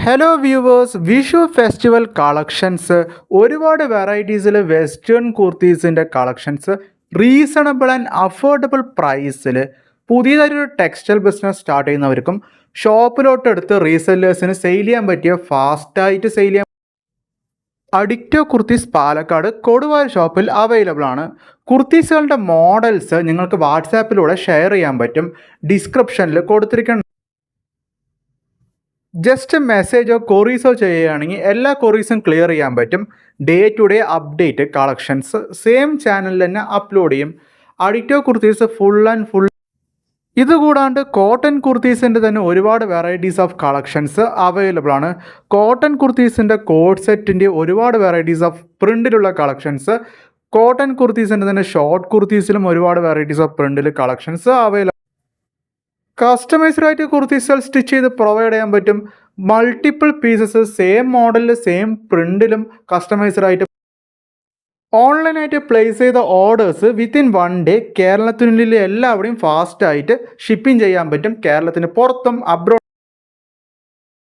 Hello viewers, Vishu festival collections ഒരുപാട് വെറൈറ്റീസിൽ western കുർത്തീസിൻ്റെ കളക്ഷൻസ് റീസണബിൾ ആൻഡ് അഫോർഡബിൾ പ്രൈസിൽ പുതിയതായൊരു ടെക്സ്റ്റൈൽ ബിസിനസ് സ്റ്റാർട്ട് ചെയ്യുന്നവർക്കും ഷോപ്പിലോട്ടെടുത്ത് റീസെല്ലേഴ്സിന് സെയിൽ ചെയ്യാൻ പറ്റിയ ഫാസ്റ്റായിട്ട് സെയിൽ ചെയ്യാൻ അഡിക്റ്റോ കുർത്തീസ് പാലക്കാട് കൊടുവായൂർ ഷോപ്പിൽ അവൈലബിൾ ആണ്. കുർത്തീസുകളുടെ മോഡൽസ് നിങ്ങൾക്ക് വാട്സാപ്പിലൂടെ ഷെയർ ചെയ്യാൻ പറ്റും. ഡിസ്ക്രിപ്ഷനിൽ കൊടുത്തിരിക്കുന്ന ജസ്റ്റ് മെസ്സേജോ കൊറീസോ ചെയ്യുകയാണെങ്കിൽ എല്ലാ കൊറീസും ക്ലിയർ ചെയ്യാൻ പറ്റും. Day to day update collections same ചാനലിൽ തന്നെ അപ്ലോഡ് ചെയ്യും. അഡിക്റ്റോ കുർത്തീസ് ഫുൾ ആൻഡ് ഫുൾ. ഇതുകൂടാണ്ട് കോട്ടൺ കുർത്തീസിൻ്റെ തന്നെ ഒരുപാട് വെറൈറ്റീസ് ഓഫ് കളക്ഷൻസ് അവൈലബിൾ ആണ്. കോട്ടൺ കുർത്തീസിൻ്റെ കോഡ് സെറ്റിൻ്റെ ഒരുപാട് വെറൈറ്റീസ് ഓഫ് പ്രിൻറ്റിലുള്ള കളക്ഷൻസ്, കോട്ടൺ കുർത്തീസിൻ്റെ തന്നെ ഷോർട്ട് കുർത്തീസിലും ഒരുപാട് വെറൈറ്റീസ് ഓഫ് പ്രിൻറ്റിൽ കളക്ഷൻസ് അവൈലബിൾ. കസ്റ്റമൈസ്ഡ് ആയിട്ട് കുർത്തീസുകൾ സ്റ്റിച്ച് ചെയ്ത് പ്രൊവൈഡ് ചെയ്യാൻ പറ്റും. മൾട്ടിപ്പിൾ പീസസ് സെയിം മോഡലിൽ സെയിം പ്രിൻറ്റിലും കസ്റ്റമൈസ്ഡ് ആയിട്ട് ഓൺലൈനായിട്ട് പ്ലേസ് ചെയ്ത ഓർഡേഴ്സ് വിത്തിൻ 1 ഡേ കേരളത്തിനുള്ളിൽ എല്ലാവിടെയും ഫാസ്റ്റായിട്ട് ഷിപ്പിംഗ് ചെയ്യാൻ പറ്റും. കേരളത്തിന് പുറത്തും അബ്രോഡ്